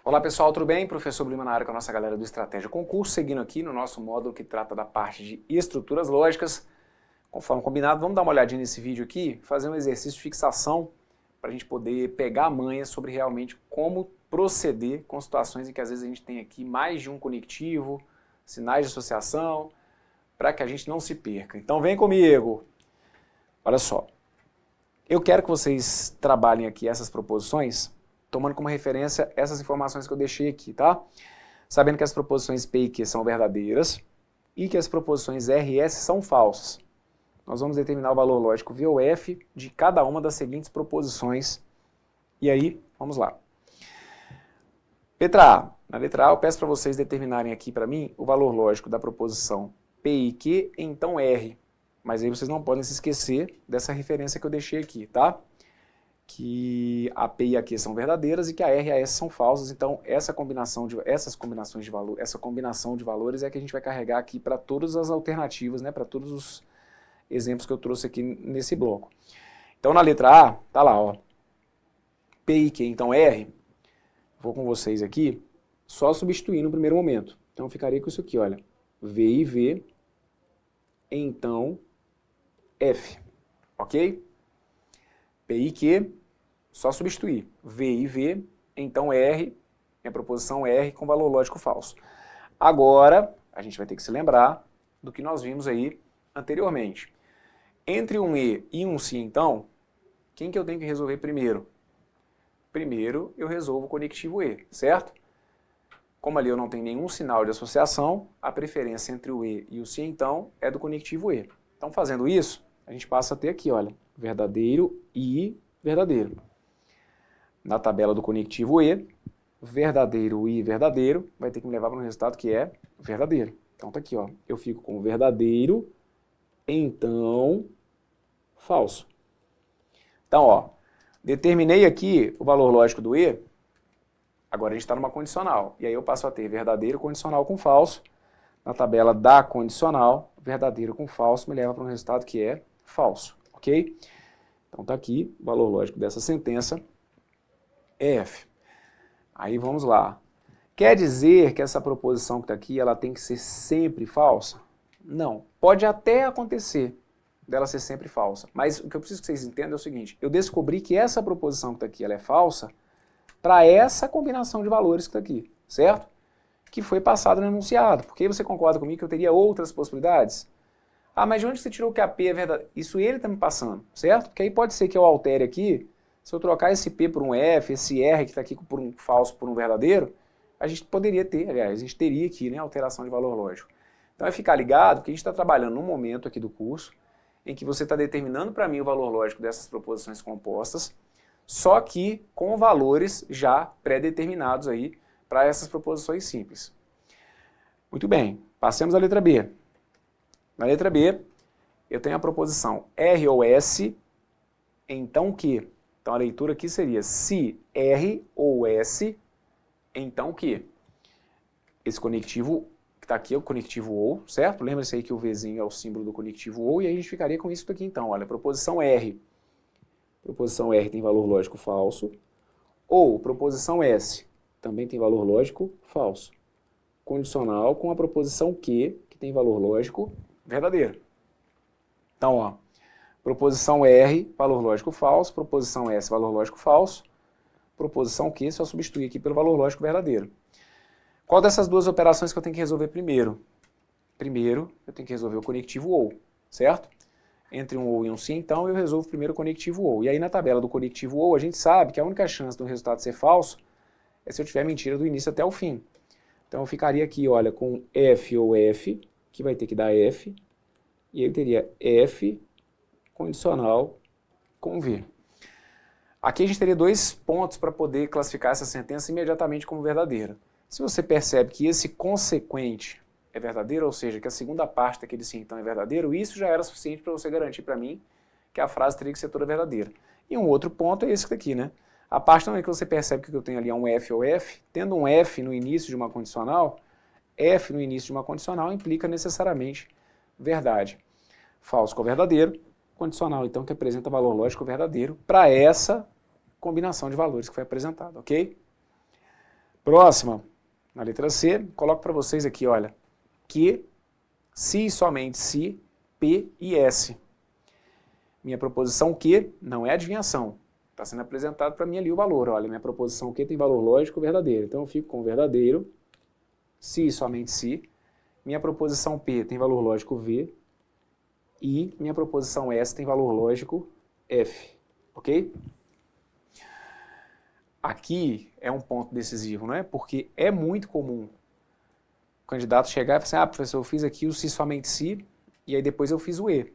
Olá pessoal, tudo bem? Professor Lima na área com a nossa galera do Estratégia Concurso, seguindo aqui no nosso módulo que trata da parte de estruturas lógicas. Conforme combinado, vamos dar uma olhadinha nesse vídeo aqui, fazer um exercício de fixação para a gente poder pegar a manha sobre realmente como proceder com situações em que às vezes a gente tem aqui mais de um conectivo, sinais de associação, para que a gente não se perca. Então vem comigo! Olha só, eu quero que vocês trabalhem aqui essas proposições tomando como referência essas informações que eu deixei aqui, tá? Sabendo que as proposições P e Q são verdadeiras e que as proposições R e S são falsas. Nós vamos determinar o valor lógico V ou F de cada uma das seguintes proposições. E aí, vamos lá. Letra A. Na letra A, eu peço para vocês determinarem aqui para mim o valor lógico da proposição P e Q, então R. Mas aí vocês não podem se esquecer dessa referência que eu deixei aqui, tá? Que a P e a Q são verdadeiras e que a R e a S são falsas, então essas combinação de valores é que a gente vai carregar aqui para todas as alternativas, né, para todos os exemplos que eu trouxe aqui nesse bloco. Então na letra A, tá lá, ó, P e Q, então R, vou com vocês aqui, só substituir no primeiro momento. Então ficaria com isso aqui, olha, V e V, então F, ok? P e Q, só substituir. V e V, então R, minha proposição R com valor lógico falso. Agora, a gente vai ter que se lembrar do que nós vimos aí anteriormente. Entre um E e um Si, então, quem que eu tenho que resolver primeiro? Primeiro, eu resolvo o conectivo E, certo? Como ali eu não tenho nenhum sinal de associação, a preferência entre o E e o Si, então, é do conectivo E. Então, fazendo isso, a gente passa a ter aqui, olha, verdadeiro e verdadeiro. Na tabela do conectivo E, verdadeiro e verdadeiro, vai ter que me levar para um resultado que é verdadeiro. Então tá aqui, ó, eu fico com verdadeiro, então falso. Então, ó, determinei aqui o valor lógico do E, agora a gente está numa condicional, e aí eu passo a ter verdadeiro condicional com falso. Na tabela da condicional, verdadeiro com falso me leva para um resultado que é falso, ok? Então tá aqui, o valor lógico dessa sentença é F. Aí vamos lá. Quer dizer que essa proposição que está aqui, ela tem que ser sempre falsa? Não. Pode até acontecer dela ser sempre falsa, mas o que eu preciso que vocês entendam é o seguinte, eu descobri que essa proposição que está aqui, ela é falsa para essa combinação de valores que está aqui, certo? Que foi passado no enunciado. Porque você concorda comigo que eu teria outras possibilidades? Ah, mas de onde você tirou que a P é verdade? Isso ele está me passando, certo? Porque aí pode ser que eu altere aqui, se eu trocar esse P por um F, esse R que está aqui por um falso por um verdadeiro, a gente poderia ter, aliás, a gente teria aqui, né, alteração de valor lógico. Então é ficar ligado que a gente está trabalhando num momento aqui do curso em que você está determinando para mim o valor lógico dessas proposições compostas, só que com valores já pré-determinados aí para essas proposições simples. Muito bem, passemos à letra B. Na letra B, eu tenho a proposição R ou S, então Q. Então a leitura aqui seria se R ou S, então Q. Esse conectivo que está aqui é o conectivo OU, certo? Lembra-se aí que o Vzinho é o símbolo do conectivo OU, e aí a gente ficaria com isso aqui então. Olha, proposição R. Proposição R tem valor lógico falso. Ou proposição S, também tem valor lógico falso. Condicional com a proposição Q, que tem valor lógico verdadeiro. Então, ó, proposição R, valor lógico falso, proposição S, valor lógico falso, proposição Q, só substituir aqui pelo valor lógico verdadeiro. Qual dessas duas operações que eu tenho que resolver primeiro? Primeiro, eu tenho que resolver o conectivo OU, certo? Entre um OU e um SI, então, eu resolvo primeiro o conectivo OU. E aí, na tabela do conectivo OU, a gente sabe que a única chance do resultado ser falso é se eu tiver mentira do início até o fim. Então, eu ficaria aqui, olha, com F ou F, que vai ter que dar F, e eu teria F condicional com V. Aqui a gente teria dois pontos para poder classificar essa sentença imediatamente como verdadeira. Se você percebe que esse consequente é verdadeiro, ou seja, que a segunda parte daquele sim então é verdadeiro, isso já era suficiente para você garantir para mim que a frase teria que ser toda verdadeira. E um outro ponto é esse aqui, né? A parte também que você percebe que o que eu tenho ali é um F ou F, tendo um F no início de uma condicional, F no início de uma condicional implica necessariamente verdade. Falso com verdadeiro, condicional então que apresenta valor lógico verdadeiro para essa combinação de valores que foi apresentada, ok? Próxima, na letra C, coloco para vocês aqui, olha, que, se e somente se, P e S. Minha proposição Q não é adivinhação. Está sendo apresentado para mim ali o valor. Olha, minha proposição Q tem valor lógico verdadeiro. Então eu fico com verdadeiro, se e somente se. Minha proposição P tem valor lógico V. E minha proposição S tem valor lógico F. Ok? Aqui é um ponto decisivo, não é? Porque é muito comum o candidato chegar e falar assim, ah, professor, eu fiz aqui o se somente se, e aí depois eu fiz o E.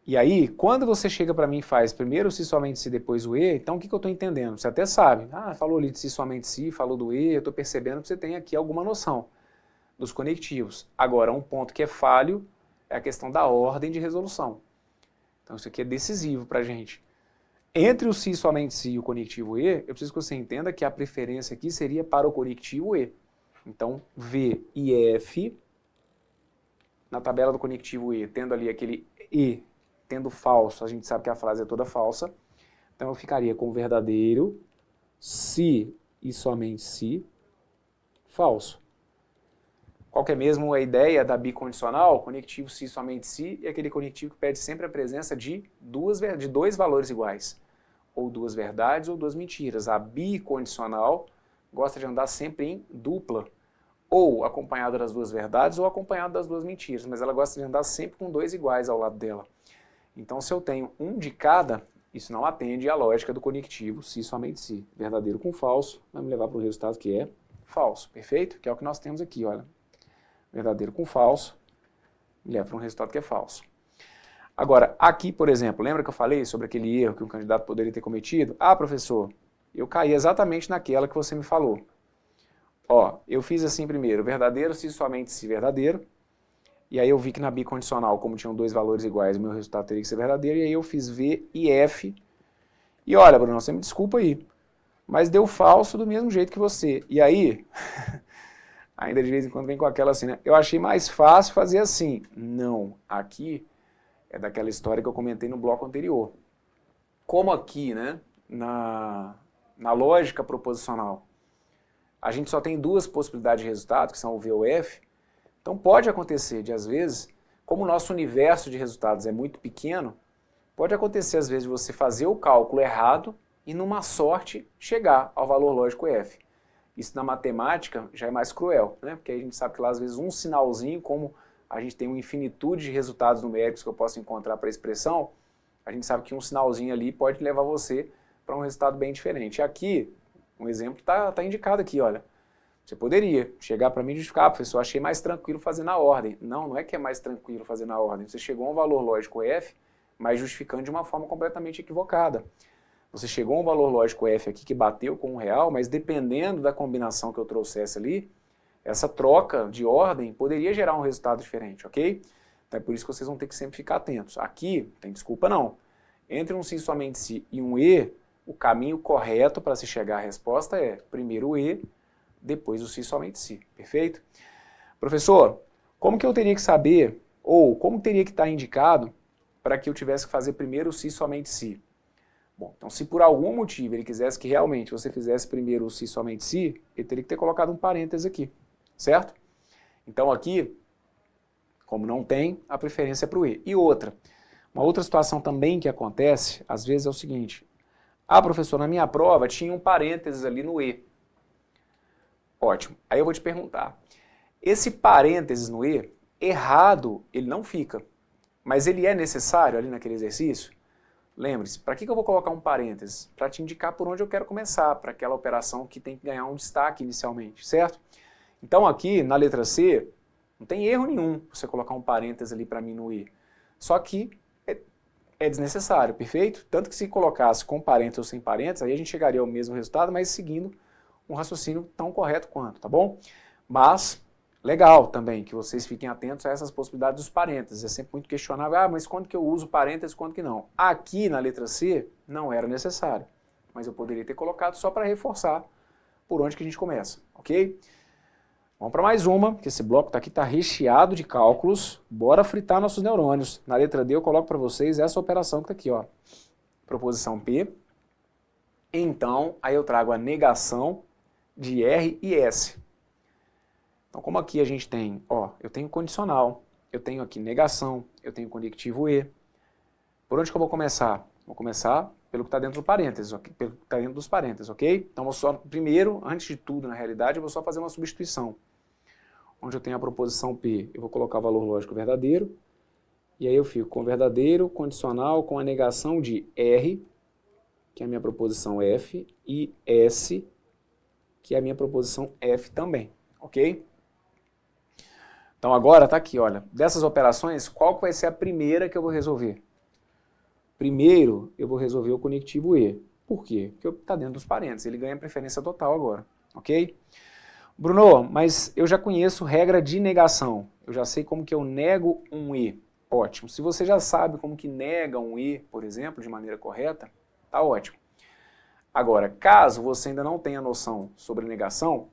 E aí, quando você chega para mim e faz primeiro o se somente se, depois o E, então o que eu estou entendendo? Você até sabe, ah, falou ali de se somente se, falou do E, eu estou percebendo que você tem aqui alguma noção dos conectivos. Agora, um ponto que é falho é a questão da ordem de resolução. Então isso aqui é decisivo para a gente. Entre o se somente se e o conectivo E, eu preciso que você entenda que a preferência aqui seria para o conectivo E. Então, V e F, na tabela do conectivo E, tendo ali aquele E, tendo falso, a gente sabe que a frase é toda falsa. Então eu ficaria com verdadeiro, se e somente se, falso. Qual que é mesmo a ideia da bicondicional? Conectivo se e somente se, é aquele conectivo que pede sempre a presença de dois valores iguais. Ou duas verdades ou duas mentiras. A bicondicional gosta de andar sempre em dupla. Ou acompanhada das duas verdades ou acompanhada das duas mentiras. Mas ela gosta de andar sempre com dois iguais ao lado dela. Então, se eu tenho um de cada, isso não atende à lógica do conectivo se e somente se. Verdadeiro com falso vai me levar para o resultado que é falso. Perfeito? Que é o que nós temos aqui, olha. Verdadeiro com falso me leva para um resultado que é falso. Agora, aqui, por exemplo, lembra que eu falei sobre aquele erro que um candidato poderia ter cometido? Ah, professor, eu caí exatamente naquela que você me falou. Ó, eu fiz assim primeiro, verdadeiro se somente se verdadeiro. E aí eu vi que na bicondicional, como tinham dois valores iguais, o meu resultado teria que ser verdadeiro, e aí eu fiz V e F. E olha, Bruno, você me desculpa aí, mas deu falso do mesmo jeito que você. E aí, ainda de vez em quando vem com aquela assim, né? Eu achei mais fácil fazer assim. Não, aqui é daquela história que eu comentei no bloco anterior. Como aqui, né, na lógica proposicional, a gente só tem duas possibilidades de resultado, que são o V ou F. Então pode acontecer de, às vezes, como o nosso universo de resultados é muito pequeno, pode acontecer, às vezes, de você fazer o cálculo errado e, numa sorte, chegar ao valor lógico F. Isso na matemática já é mais cruel, né? Porque aí a gente sabe que lá, às vezes, um sinalzinho, como a gente tem uma infinitude de resultados numéricos que eu posso encontrar para a expressão, a gente sabe que um sinalzinho ali pode levar você para um resultado bem diferente. Aqui, um exemplo está indicado aqui, olha. Você poderia chegar para mim e justificar, ah, professor, achei mais tranquilo fazer na ordem. Não, não é que é mais tranquilo fazer na ordem. Você chegou a um valor lógico F, mas justificando de uma forma completamente equivocada. Você chegou a um valor lógico F aqui que bateu com um real, mas dependendo da combinação que eu trouxesse ali, essa troca de ordem poderia gerar um resultado diferente, ok? Então é por isso que vocês vão ter que sempre ficar atentos. Aqui, tem desculpa não. Entre um se somente se e um E, o caminho correto para se chegar à resposta é primeiro o E, depois o se somente se, perfeito? Professor, como que eu teria que saber, ou como teria que estar indicado para que eu tivesse que fazer primeiro o se somente se? Bom, então se por algum motivo ele quisesse que realmente você fizesse primeiro o se somente se, ele teria que ter colocado um parênteses aqui, certo? Então aqui, como não tem, a preferência é para o E. E outra, uma outra situação também que acontece, às vezes é o seguinte, ah, professor, na minha prova tinha um parênteses ali no E. Ótimo. Aí eu vou te perguntar, esse parênteses no E, errado, ele não fica, mas ele é necessário ali naquele exercício? Lembre-se, para que eu vou colocar um parênteses? Para te indicar por onde eu quero começar, para aquela operação que tem que ganhar um destaque inicialmente, certo? Então aqui, na letra C, não tem erro nenhum você colocar um parênteses ali para mim no I. Só que é desnecessário, perfeito? Tanto que se colocasse com parênteses ou sem parênteses, aí a gente chegaria ao mesmo resultado, mas seguindo um raciocínio tão correto quanto, tá bom? Mas, legal também que vocês fiquem atentos a essas possibilidades dos parênteses. É sempre muito questionável, ah, mas quando que eu uso parênteses, quando que não? Aqui na letra C, não era necessário, mas eu poderia ter colocado só para reforçar por onde que a gente começa, ok? Vamos para mais uma, que esse bloco aqui está recheado de cálculos. Bora fritar nossos neurônios. Na letra D eu coloco para vocês essa operação que está aqui, ó. Proposição P. Então, aí eu trago a negação de R e S. Então, como aqui a gente tem, ó, eu tenho condicional, eu tenho aqui negação, eu tenho conectivo E. Por onde que eu vou começar? Vou começar pelo que está dentro do parênteses, okay? Pelo que está dentro dos parênteses, ok? Então, vou só, primeiro, antes de tudo, na realidade, eu vou só fazer uma substituição. Onde eu tenho a proposição P, eu vou colocar o valor lógico verdadeiro, e aí eu fico com verdadeiro, condicional, com a negação de R, que é a minha proposição F, e S, que é a minha proposição F também, ok? Então agora está aqui, olha, dessas operações, qual vai ser a primeira que eu vou resolver? Primeiro, eu vou resolver o conectivo E. Por quê? Porque está dentro dos parênteses, ele ganha preferência total agora, ok? Bruno, mas eu já conheço regra de negação, eu já sei como que eu nego um E. Ótimo. Se você já sabe como que nega um E, por exemplo, de maneira correta, tá ótimo. Agora, caso você ainda não tenha noção sobre negação,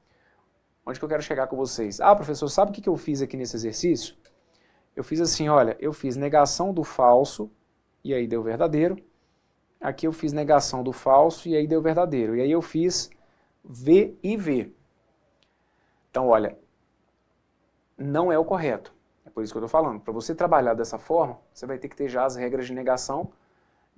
onde que eu quero chegar com vocês? Ah, professor, sabe o que eu fiz aqui nesse exercício? Eu fiz assim, olha, eu fiz negação do falso, e aí deu verdadeiro. Aqui eu fiz negação do falso, e aí deu verdadeiro. E aí eu fiz V e V. Então, olha, não é o correto. É por isso que eu estou falando. Para você trabalhar dessa forma, você vai ter que ter já as regras de negação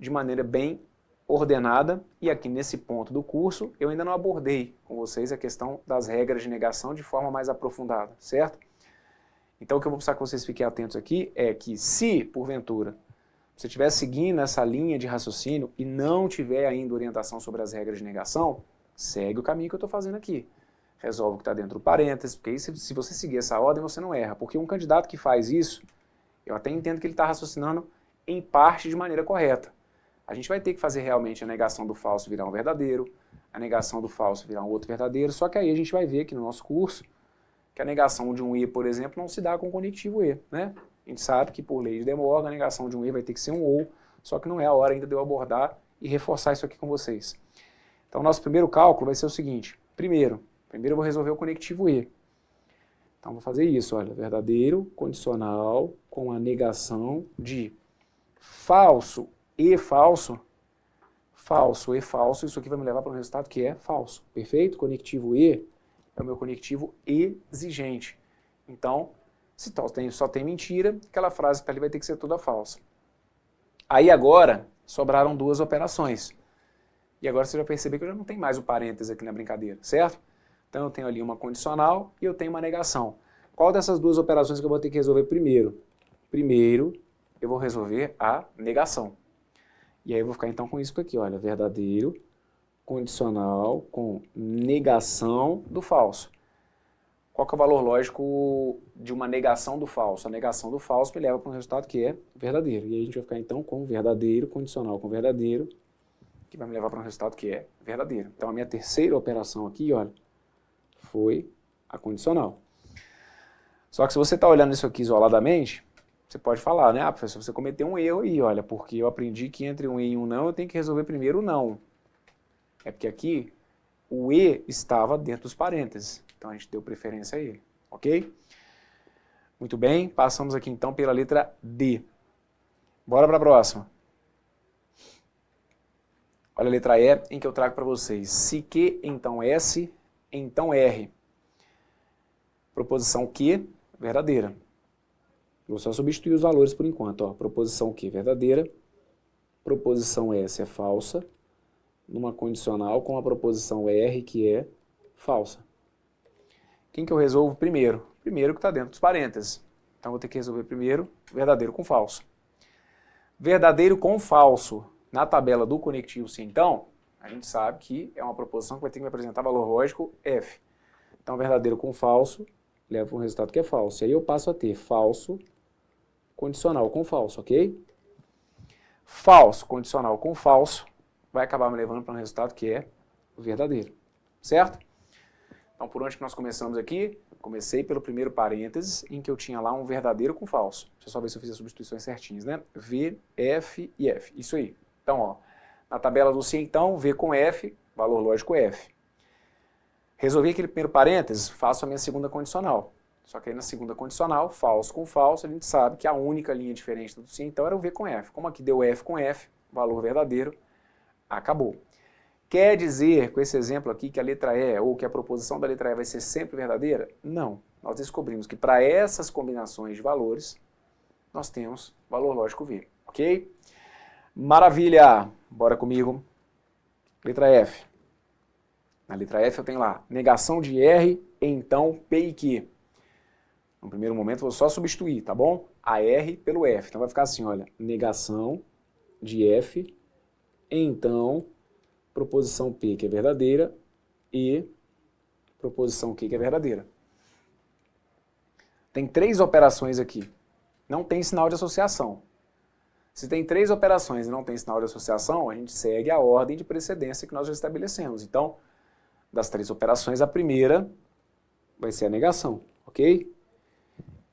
de maneira bem ordenada. E aqui nesse ponto do curso, eu ainda não abordei com vocês a questão das regras de negação de forma mais aprofundada, certo? Então o que eu vou precisar que vocês fiquem atentos aqui é que se, porventura, você estiver seguindo essa linha de raciocínio e não tiver ainda orientação sobre as regras de negação, segue o caminho que eu estou fazendo aqui. Resolve o que está dentro do parênteses, porque aí, se você seguir essa ordem, você não erra. Porque um candidato que faz isso, eu até entendo que ele está raciocinando em parte de maneira correta. A gente vai ter que fazer realmente a negação do falso virar um verdadeiro, a negação do falso virar um outro verdadeiro, só que aí a gente vai ver aqui no nosso curso que a negação de um E, por exemplo, não se dá com o conectivo E, né? A gente sabe que por lei de De Morgan, a negação de um E vai ter que ser um OU, só que não é a hora ainda de eu abordar e reforçar isso aqui com vocês. Então, nosso primeiro cálculo vai ser o seguinte. Primeiro eu vou resolver o conectivo E. Então, vou fazer isso, olha, verdadeiro, condicional, com a negação de falso e falso, falso e falso, isso aqui vai me levar para um resultado que é falso, perfeito? Conectivo E é o meu conectivo exigente. Então, se só tem mentira, aquela frase que está ali vai ter que ser toda falsa. Aí agora, sobraram duas operações. E agora você vai perceber que eu já não tenho mais o parênteses aqui na brincadeira, certo? Então eu tenho ali uma condicional e eu tenho uma negação. Qual dessas duas operações que eu vou ter que resolver primeiro? Primeiro, eu vou resolver a negação. E aí eu vou ficar então com isso aqui, olha, verdadeiro, condicional com negação do falso. Qual que é o valor lógico de uma negação do falso? A negação do falso me leva para um resultado que é verdadeiro. E aí a gente vai ficar então com verdadeiro, condicional com verdadeiro, que vai me levar para um resultado que é verdadeiro. Então a minha terceira operação aqui, olha, foi a condicional. Só que se você está olhando isso aqui isoladamente, você pode falar, né? Ah, professor, você cometeu um erro aí, olha, porque eu aprendi que entre um E e um não, eu tenho que resolver primeiro o não. É porque aqui o E estava dentro dos parênteses. Então a gente deu preferência a ele, ok? Muito bem, passamos aqui então pela letra D. Bora para a próxima. Olha a letra E, em que eu trago para vocês. Se Q, então S, então R. Proposição Q, verdadeira. Vou só substituir os valores por enquanto. Ó. Proposição Q, verdadeira. Proposição S é falsa. Numa condicional com a proposição R, que é falsa. Quem que eu resolvo primeiro? Primeiro que está dentro dos parênteses. Então vou ter que resolver primeiro verdadeiro com falso. Verdadeiro com falso. Na tabela do conectivo sim, então, a gente sabe que é uma proposição que vai ter que me apresentar valor lógico F. Então, verdadeiro com falso leva um resultado que é falso. E aí eu passo a ter falso, condicional com falso, ok? Falso, condicional com falso, vai acabar me levando para um resultado que é verdadeiro, certo? Então, por onde que nós começamos aqui? Comecei pelo primeiro parênteses, em que eu tinha lá um verdadeiro com falso. Deixa eu só ver se eu fiz as substituições certinhas, né? V, F e F. Isso aí. Então, ó, na tabela do C, então, V com F, valor lógico F. Resolvi aquele primeiro parênteses, faço a minha segunda condicional. Só que aí na segunda condicional, falso com falso, a gente sabe que a única linha diferente do C, então, era o V com F. Como aqui deu F com F, valor verdadeiro, acabou. Quer dizer, com esse exemplo aqui, que a letra E, ou que a proposição da letra E vai ser sempre verdadeira? Não. Nós descobrimos que para essas combinações de valores, nós temos valor lógico V, ok? Maravilha! Bora comigo. Letra F. Na letra F eu tenho lá, negação de R, então P e Q. No primeiro momento eu vou só substituir, tá bom? A R pelo F. Então vai ficar assim, olha, negação de F, então proposição P, que é verdadeira, e proposição Q, que é verdadeira. Tem 3 operações aqui. Não tem sinal de associação. Se tem 3 operações e não tem sinal de associação, a gente segue a ordem de precedência que nós já estabelecemos. Então, das 3 operações, a primeira vai ser a negação, ok?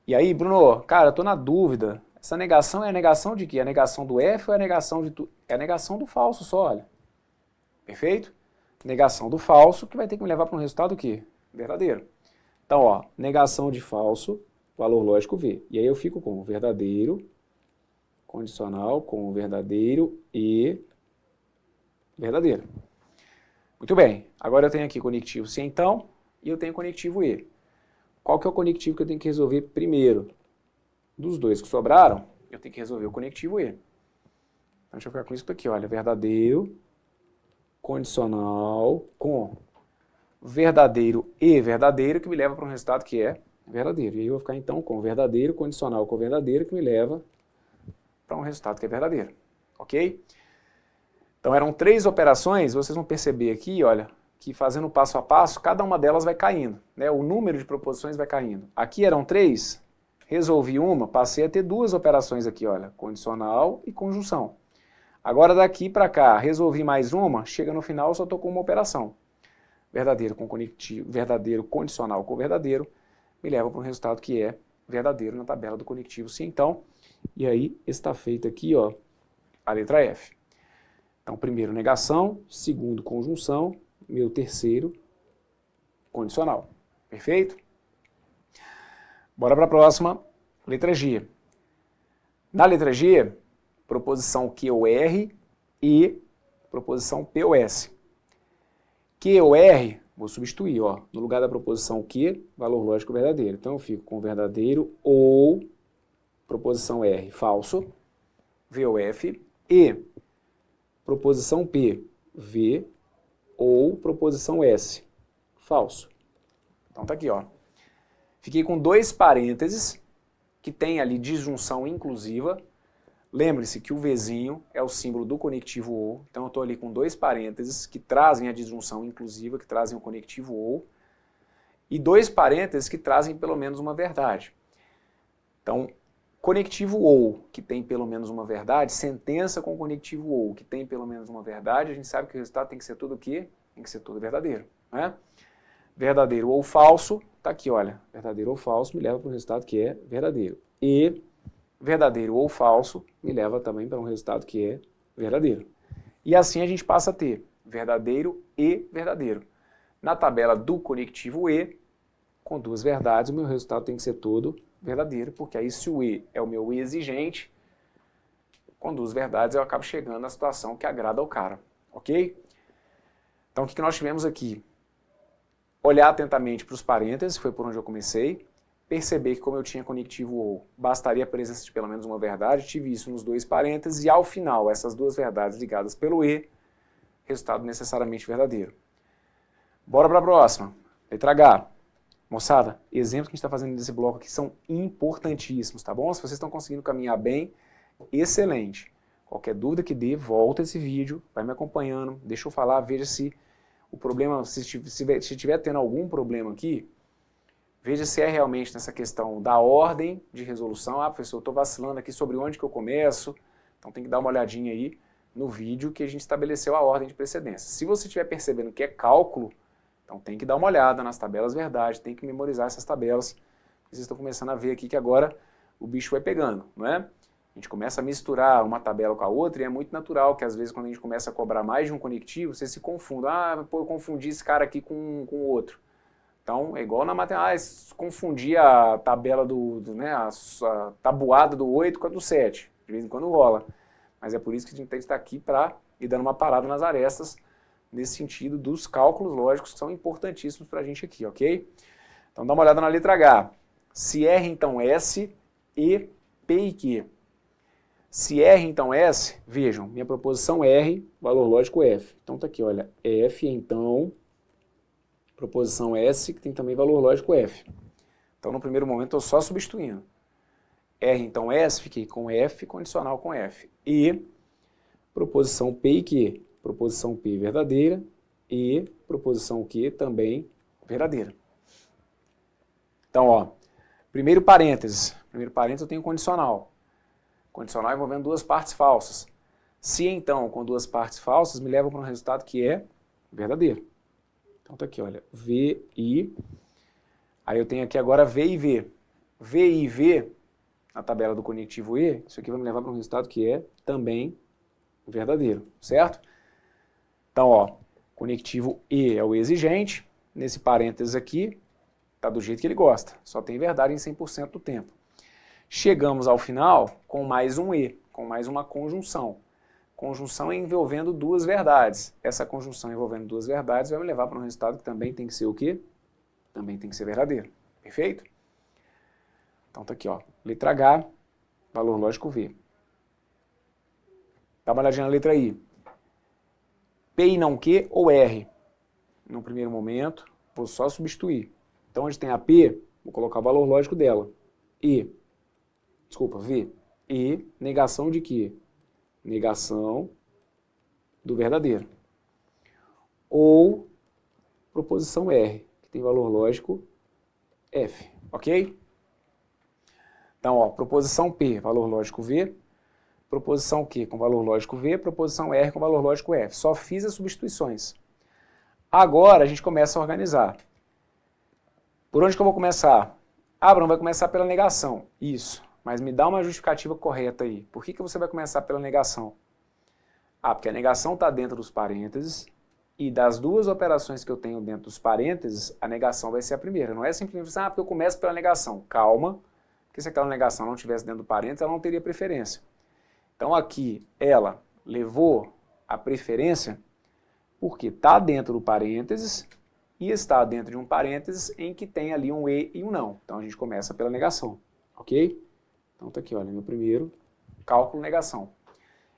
E aí, Bruno, cara, eu tô na dúvida. Essa negação é a negação de quê? É a negação do F ou é a negação de tudo? É a negação do falso só, olha. Perfeito? Negação do falso, que vai ter que me levar para um resultado o quê? Verdadeiro. Então, ó, negação de falso, valor lógico V. E aí eu fico com verdadeiro, condicional, com verdadeiro e verdadeiro. Muito bem. Agora eu tenho aqui conectivo se então, e eu tenho conectivo E. Qual que é o conectivo que eu tenho que resolver primeiro? Dos 2 que sobraram, eu tenho que resolver o conectivo E. Então, deixa eu ficar com isso aqui, olha, verdadeiro, condicional, com verdadeiro e verdadeiro, que me leva para um resultado que é verdadeiro. E aí eu vou ficar, então, com verdadeiro, condicional com verdadeiro, que me leva para um resultado que é verdadeiro. Ok? Então, eram 3 operações, vocês vão perceber aqui, olha, que fazendo passo a passo, cada uma delas vai caindo, né? O número de proposições vai caindo. Aqui eram 3, resolvi uma, passei a ter 2 operações aqui, olha, condicional e conjunção. Agora daqui para cá, resolvi mais uma, chega no final, só estou com uma operação. Verdadeiro com conectivo, verdadeiro condicional com verdadeiro, me leva para um resultado que é verdadeiro na tabela do conectivo se então. E aí está feita aqui, ó, a letra F. Então, primeiro negação, segundo conjunção, meu terceiro condicional. Perfeito? Bora para a próxima, letra G. Na letra G, proposição Q ou R e proposição P ou S. Q ou R, vou substituir, ó, no lugar da proposição Q, valor lógico verdadeiro. Então eu fico com verdadeiro ou proposição R, falso, V ou F, e proposição P, V ou proposição S, falso. Então tá aqui, ó. Fiquei com 2 parênteses, que tem ali disjunção inclusiva. Lembre-se que o Vzinho é o símbolo do conectivo OU, então eu estou ali com 2 parênteses que trazem a disjunção inclusiva, que trazem o conectivo OU, e 2 parênteses que trazem pelo menos uma verdade. Então, conectivo OU, que tem pelo menos uma verdade, sentença com conectivo OU, que tem pelo menos uma verdade, a gente sabe que o resultado tem que ser tudo o quê? Tem que ser tudo verdadeiro, né? Verdadeiro ou falso, tá aqui, olha, verdadeiro ou falso me leva para um resultado que é verdadeiro. E verdadeiro ou falso me leva também para um resultado que é verdadeiro. E assim a gente passa a ter verdadeiro e verdadeiro. Na tabela do conectivo E, com 2 verdades, o meu resultado tem que ser todo verdadeiro, porque aí se o E é o meu E exigente, com 2 verdades eu acabo chegando na situação que agrada ao cara, ok? Então o que nós tivemos aqui? Olhar atentamente para os parênteses, foi por onde eu comecei, perceber que como eu tinha conectivo OU, bastaria a presença de pelo menos uma verdade, tive isso nos 2 parênteses, e ao final, essas 2 verdades ligadas pelo E, resultado necessariamente verdadeiro. Bora para a próxima, letra H. Moçada, exemplos que a gente está fazendo nesse bloco aqui são importantíssimos, tá bom? Se vocês estão conseguindo caminhar bem, excelente. Qualquer dúvida que dê, volta esse vídeo, vai me acompanhando, deixa eu falar, veja se o problema, se estiver tendo algum problema aqui, veja se é realmente nessa questão da ordem de resolução. Ah, professor, eu estou vacilando aqui sobre onde que eu começo, então tem que dar uma olhadinha aí no vídeo que a gente estabeleceu a ordem de precedência. Se você estiver percebendo que é cálculo, então tem que dar uma olhada nas tabelas verdade, tem que memorizar essas tabelas. Vocês estão começando a ver aqui que agora o bicho vai pegando, não é? A gente começa a misturar uma tabela com a outra e é muito natural que às vezes quando a gente começa a cobrar mais de um conectivo, você se confunda. Ah, pô, eu confundi esse cara aqui com o outro. Então, é igual na matemática, confundir a tabela né, a tabuada do 8 com a do 7. De vez em quando rola. Mas é por isso que a gente tem que estar aqui para ir dando uma parada nas arestas, nesse sentido dos cálculos lógicos que são importantíssimos para a gente aqui, ok? Então dá uma olhada na letra H. Se R, então S, E, P e Q. Se R, então S, vejam, minha proposição R, valor lógico F. Então tá aqui, olha, F, então, proposição S, que tem também valor lógico F. Então no primeiro momento eu estou só substituindo. R, então S, fiquei com F, condicional com F. E, proposição P e Q. Proposição P verdadeira e proposição Q também verdadeira. Então, ó, primeiro parênteses eu tenho condicional. Condicional envolvendo duas partes falsas. Se então, com duas partes falsas, me leva para um resultado que é verdadeiro. Então tá aqui, olha, V, I. Aí eu tenho aqui agora V e V. V e V, na tabela do conectivo E, isso aqui vai me levar para um resultado que é também verdadeiro, certo? Então, ó, conectivo E é o exigente. Nesse parênteses aqui, tá do jeito que ele gosta. Só tem verdade em 100% do tempo. Chegamos ao final com mais um E, com mais uma conjunção. Conjunção envolvendo duas verdades. Essa conjunção envolvendo duas verdades vai me levar para um resultado que também tem que ser o quê? Também tem que ser verdadeiro. Perfeito? Então tá aqui, ó. Letra H, valor lógico V. Dá uma olhadinha na letra I. P e não Q ou R? No primeiro momento, vou só substituir. Então, onde tem a P, vou colocar o valor lógico dela. V. E, negação de quê? Negação do verdadeiro. Ou proposição R, que tem valor lógico F, ok? Então, ó, proposição P, valor lógico V. Proposição Q com valor lógico V, proposição R com valor lógico F. Só fiz as substituições. Agora a gente começa a organizar. Por onde que eu vou começar? Bruno, vai começar pela negação. Isso, mas me dá uma justificativa correta aí. Por que você vai começar pela negação? Porque a negação está dentro dos parênteses e das duas operações que eu tenho dentro dos parênteses, a negação vai ser a primeira. Não é simplesmente porque eu começo pela negação. Calma, porque se aquela negação não estivesse dentro do parênteses, ela não teria preferência. Então aqui ela levou a preferência porque está dentro do parênteses e está dentro de um parênteses em que tem ali um E e um não. Então a gente começa pela negação, ok? Então tá aqui, olha, meu primeiro cálculo negação.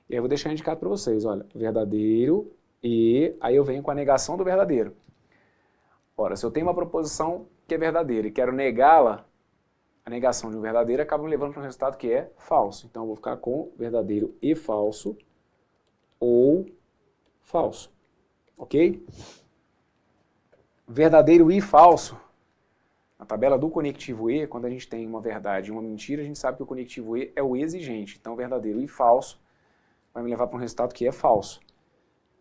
E aí eu vou deixar indicado para vocês, olha, verdadeiro e aí eu venho com a negação do verdadeiro. Ora, se eu tenho uma proposição que é verdadeira e quero negá-la, a negação de um verdadeiro acaba me levando para um resultado que é falso. Então eu vou ficar com verdadeiro e falso ou falso. Ok? Verdadeiro e falso. Na tabela do conectivo E, quando a gente tem uma verdade e uma mentira, a gente sabe que o conectivo E é o exigente. Então verdadeiro e falso vai me levar para um resultado que é falso.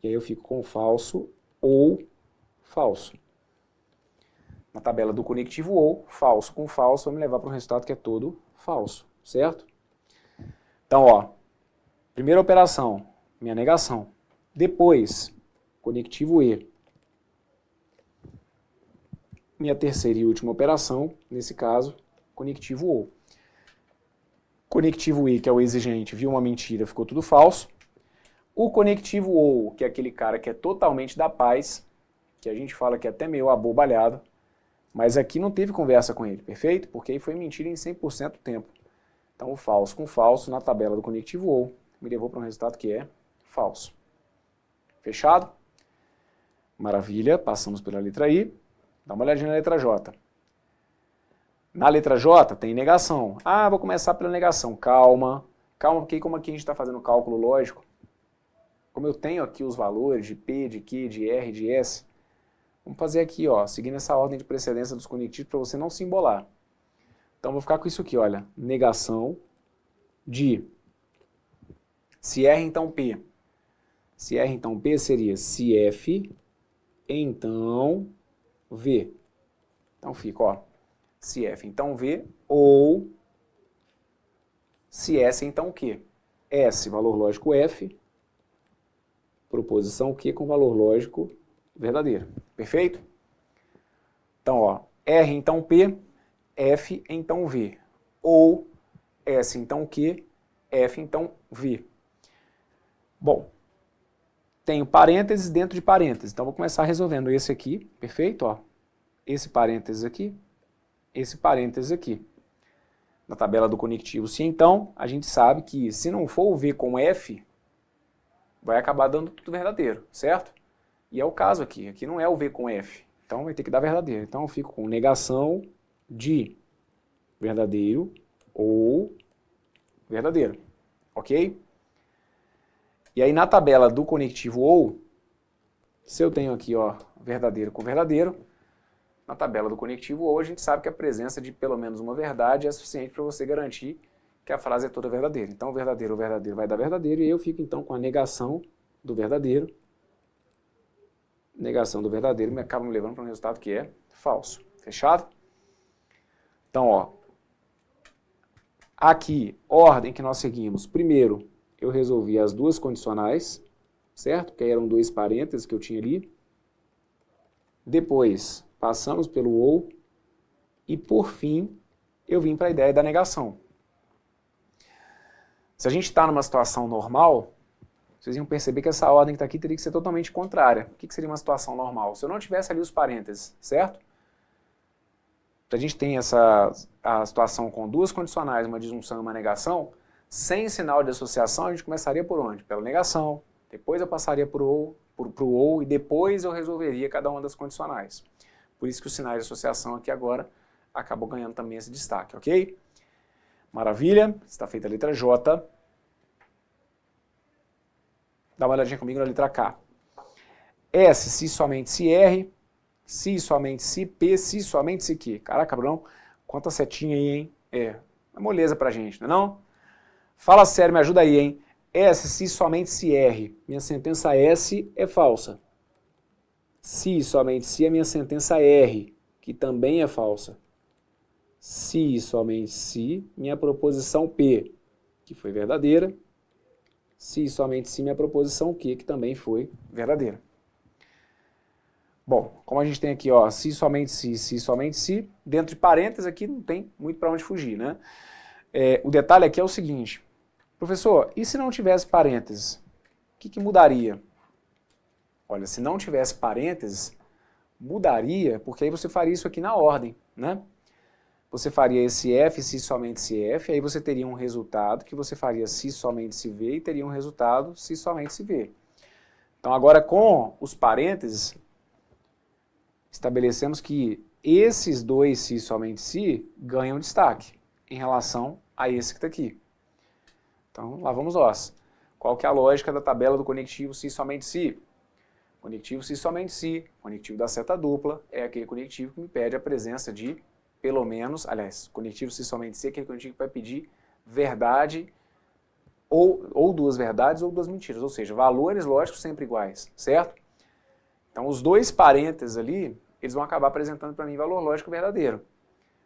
E aí eu fico com falso ou falso. Na tabela do conectivo ou, falso com falso, vai me levar para um resultado que é todo falso, certo? Então, ó, primeira operação, minha negação. Depois, conectivo E. Minha terceira e última operação, nesse caso, conectivo OU. Conectivo I, que é o exigente, viu uma mentira, ficou tudo falso. O conectivo OU, que é aquele cara que é totalmente da paz, que a gente fala que é até meio abobalhado, mas aqui não teve conversa com ele, perfeito? Porque aí foi mentira em 100% do tempo. Então o falso com falso na tabela do conectivo OU me levou para um resultado que é falso. Fechado? Maravilha, passamos pela letra I. Dá uma olhadinha na letra J. Na letra J tem negação. Vou começar pela negação. Calma, porque como aqui a gente está fazendo cálculo lógico, como eu tenho aqui os valores de P, de Q, de R, de S, vamos fazer aqui, ó, seguindo essa ordem de precedência dos conectivos para você não se embolar. Então vou ficar com isso aqui, olha, negação de, se R então P. Se R então P seria se F, então V. Então fica, ó, se F então V, ou se S então Q. S, valor lógico F, proposição Q com valor lógico verdadeiro. Perfeito? Então, ó, R então P, F então V. Ou S então Q, F então V. Bom, tenho parênteses dentro de parênteses. Então, vou começar resolvendo esse aqui, perfeito? Ó. Esse parênteses aqui, esse parênteses aqui. Na tabela do conectivo C, então, a gente sabe que se não for o V com F, vai acabar dando tudo verdadeiro, certo? E é o caso aqui. Aqui não é o V com F. Então, vai ter que dar verdadeiro. Então, eu fico com negação de verdadeiro ou verdadeiro. Ok? E aí, na tabela do conectivo ou, se eu tenho aqui, ó, verdadeiro com verdadeiro, na tabela do conectivo ou, a gente sabe que a presença de pelo menos uma verdade é suficiente para você garantir que a frase é toda verdadeira. Então, o verdadeiro vai dar verdadeiro, e eu fico, então, com a negação do verdadeiro. Negação do verdadeiro me acaba me levando para um resultado que é falso. Fechado? Então, ó, aqui, ordem que nós seguimos. Primeiro, eu resolvi as duas condicionais, certo? Que eram dois parênteses que eu tinha ali. Depois, passamos pelo ou. E, por fim, eu vim para a ideia da negação. Se a gente está numa situação normal, vocês iam perceber que essa ordem que está aqui teria que ser totalmente contrária. O que seria uma situação normal? Se eu não tivesse ali os parênteses, certo? Se a gente tem a situação com duas condicionais, uma disjunção e uma negação, sem sinal de associação, a gente começaria por onde? Pela negação. Depois eu passaria pro ou e depois eu resolveria cada uma das condicionais. Por isso que os sinais de associação aqui agora acabam ganhando também esse destaque, ok? Maravilha, está feita a letra J. Dá uma olhadinha comigo na letra K. S, se somente se R, se somente se P, se somente se Q. Caraca, Bruno, quanta setinha aí, hein? É moleza pra gente, não é não? Fala sério, me ajuda aí, hein? S, se somente se R. Minha sentença S é falsa. Se somente se a minha sentença R, que também é falsa. Se somente se minha proposição P, que foi verdadeira. Se somente se minha proposição Q, que também foi verdadeira. Bom, como a gente tem aqui, ó, se somente se, dentro de parênteses aqui não tem muito para onde fugir, né? O detalhe aqui é o seguinte, professor, e se não tivesse parênteses, o que mudaria? Olha, se não tivesse parênteses, mudaria, porque aí você faria isso aqui na ordem, né? Você faria esse F, se somente se F, aí você teria um resultado que você faria se somente se V e teria um resultado se somente se V. Então agora com os parênteses, estabelecemos que esses dois se somente se ganham destaque em relação a esse que está aqui. Então lá vamos nós. Qual que é a lógica da tabela do conectivo se somente se? Conectivo se somente se, conectivo da seta dupla, é aquele conectivo que me pede a presença de pelo menos, aliás, conectivo se somente se é aquele conectivo que vai pedir verdade ou duas verdades ou duas mentiras, ou seja, valores lógicos sempre iguais, certo? Então os dois parênteses ali, eles vão acabar apresentando para mim valor lógico verdadeiro.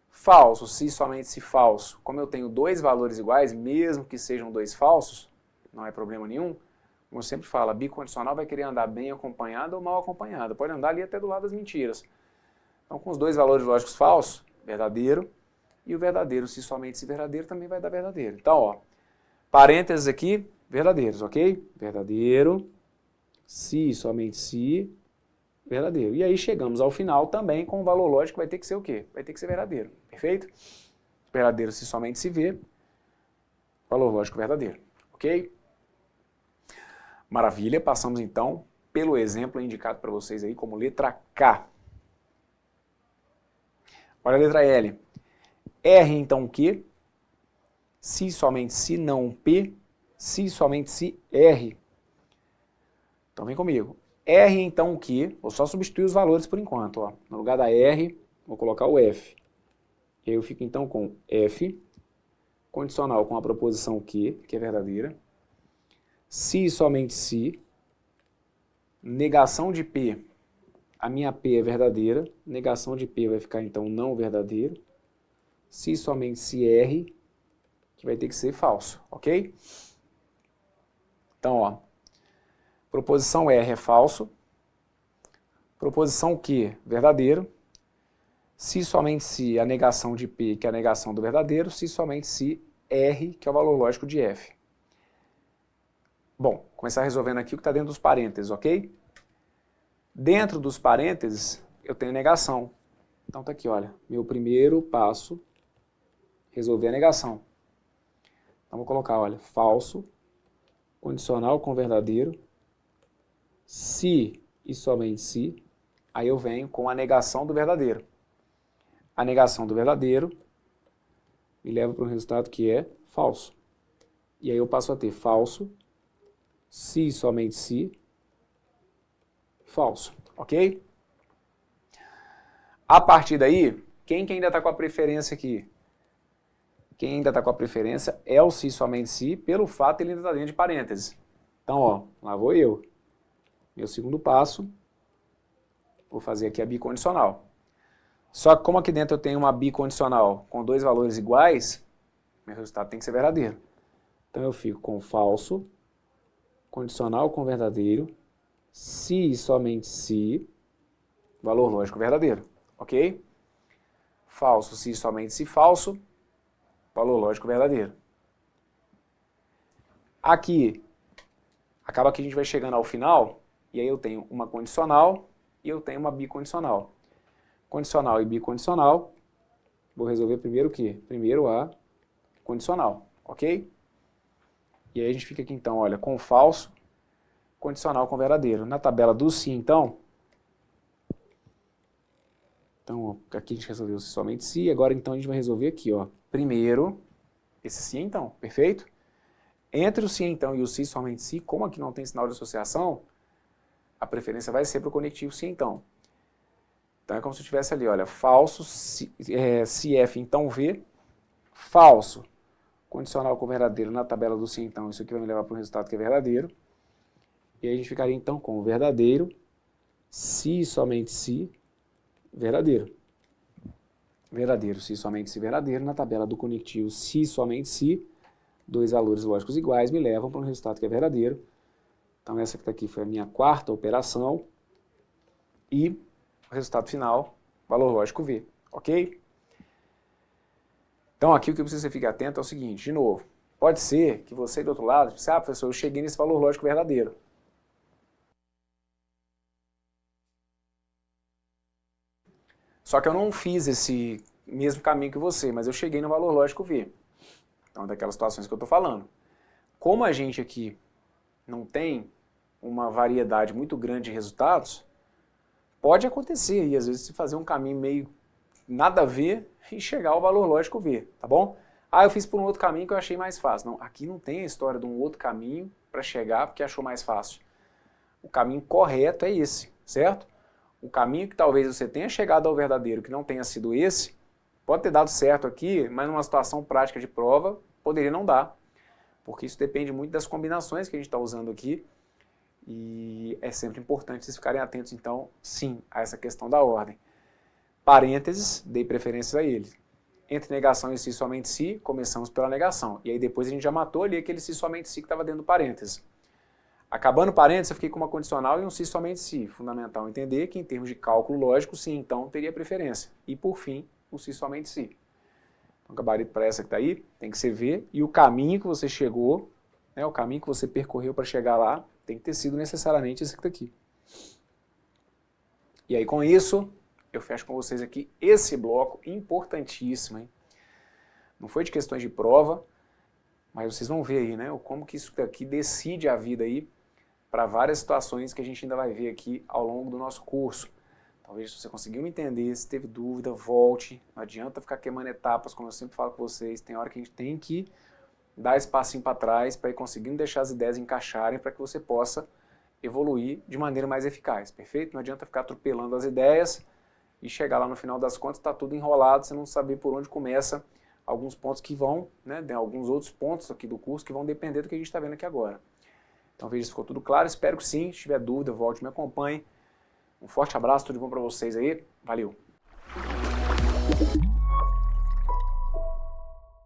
Falso, se somente se falso, como eu tenho dois valores iguais, mesmo que sejam dois falsos, não é problema nenhum, como eu sempre falo, a bicondicional vai querer andar bem acompanhada ou mal acompanhada, pode andar ali até do lado das mentiras. Então com os dois valores lógicos falsos, verdadeiro, e o verdadeiro, se somente se verdadeiro, também vai dar verdadeiro. Então, ó, parênteses aqui, verdadeiros, ok? Verdadeiro, se somente se, verdadeiro. E aí chegamos ao final também com o valor lógico, vai ter que ser o quê? Vai ter que ser verdadeiro, perfeito? Verdadeiro, se somente se vê, valor lógico verdadeiro, ok? Maravilha, passamos então pelo exemplo indicado para vocês aí como letra K. Olha a letra L. R então Q, se somente se não P, se somente se R. Então vem comigo. R então Q, vou só substituir os valores por enquanto. Ó. No lugar da R, vou colocar o F. E aí eu fico então com F, condicional com a proposição Q, que é verdadeira. Se somente se, negação de P. A minha P é verdadeira, negação de P vai ficar então não verdadeiro. Se somente se R, que vai ter que ser falso, ok? Então, ó, proposição R é falso, proposição Q, verdadeiro. Se somente se, a negação de P, que é a negação do verdadeiro. Se somente se R, que é o valor lógico de F. Bom, começar resolvendo aqui o que está dentro dos parênteses, ok? Dentro dos parênteses, eu tenho negação. Então tá aqui, olha, meu primeiro passo, resolver a negação. Então vou colocar, olha, falso, condicional com verdadeiro, se e somente se, aí eu venho com a negação do verdadeiro. A negação do verdadeiro me leva para um resultado que é falso. E aí eu passo a ter falso, se e somente se, falso, ok? A partir daí, quem que ainda está com a preferência aqui? Quem ainda está com a preferência é o se somente se, pelo fato de ele ainda estar dentro de parênteses. Então, ó, lá vou eu. Meu segundo passo, vou fazer aqui a bicondicional. Só que como aqui dentro eu tenho uma bicondicional com dois valores iguais, meu resultado tem que ser verdadeiro. Então eu fico com falso, condicional com verdadeiro, se e somente se, valor lógico verdadeiro, ok? Falso, se e somente se, falso, valor lógico verdadeiro. Aqui, acaba que a gente vai chegando ao final, e aí eu tenho uma condicional e eu tenho uma bicondicional. Condicional e bicondicional, vou resolver primeiro o quê? Primeiro a condicional, ok? E aí a gente fica aqui então, olha, com falso, condicional com verdadeiro. Na tabela do se, então, aqui a gente resolveu somente se, agora então a gente vai resolver aqui, ó, primeiro, esse se então, perfeito? Entre o se então e o se somente se, como aqui não tem sinal de associação, a preferência vai ser para o conectivo se então. Então é como se eu tivesse ali, olha, falso, se F então V, falso, condicional com verdadeiro na tabela do se então, isso aqui vai me levar para um resultado que é verdadeiro. E aí a gente ficaria então com o verdadeiro, se somente se, verdadeiro. Verdadeiro, se somente se, verdadeiro, na tabela do conectivo se somente se, dois valores lógicos iguais me levam para um resultado que é verdadeiro. Então essa que está aqui foi a minha quarta operação. E o resultado final, valor lógico V, ok? Então aqui o que precisa ficar atento é o seguinte, de novo, pode ser que você do outro lado, ah, professor, eu cheguei nesse valor lógico verdadeiro. Só que eu não fiz esse mesmo caminho que você, mas eu cheguei no valor lógico V. Então, daquelas situações que eu estou falando. Como a gente aqui não tem uma variedade muito grande de resultados, pode acontecer, e às vezes, se fazer um caminho meio nada a ver e chegar ao valor lógico V, tá bom? Ah, eu fiz por um outro caminho que eu achei mais fácil. Não, aqui não tem a história de um outro caminho para chegar porque achou mais fácil. O caminho correto é esse, certo? O caminho que talvez você tenha chegado ao verdadeiro que não tenha sido esse, pode ter dado certo aqui, mas numa situação prática de prova, poderia não dar. Porque isso depende muito das combinações que a gente está usando aqui. E é sempre importante vocês ficarem atentos, então, sim, a essa questão da ordem. Parênteses, dei preferência a ele. Entre negação e se somente se, começamos pela negação. E aí depois a gente já matou ali aquele se somente se que estava dentro do parênteses. Acabando o parênteses, eu fiquei com uma condicional e um se somente se. Fundamental entender que em termos de cálculo lógico, sim, então teria preferência. E por fim, o se somente se. Então, gabarito para essa que está aí, tem que ser V, e o caminho que você chegou, né, o caminho que você percorreu para chegar lá, tem que ter sido necessariamente esse que está aqui. E aí com isso, eu fecho com vocês aqui esse bloco importantíssimo, hein? Não foi de questões de prova, mas vocês vão ver aí, né, como que isso daqui decide a vida aí para várias situações que a gente ainda vai ver aqui ao longo do nosso curso. Talvez se você conseguiu me entender, se teve dúvida, volte. Não adianta ficar queimando etapas, como eu sempre falo com vocês. Tem hora que a gente tem que dar esse passinho para trás para ir conseguindo deixar as ideias encaixarem para que você possa evoluir de maneira mais eficaz, perfeito? Não adianta ficar atropelando as ideias e chegar lá no final das contas, está tudo enrolado, você não saber por onde começa alguns pontos que vão, né, alguns outros pontos aqui do curso que vão depender do que a gente está vendo aqui agora. Então veja se ficou tudo claro, espero que sim. Se tiver dúvida, volte e me acompanhe. Um forte abraço, tudo de bom para vocês aí. Valeu!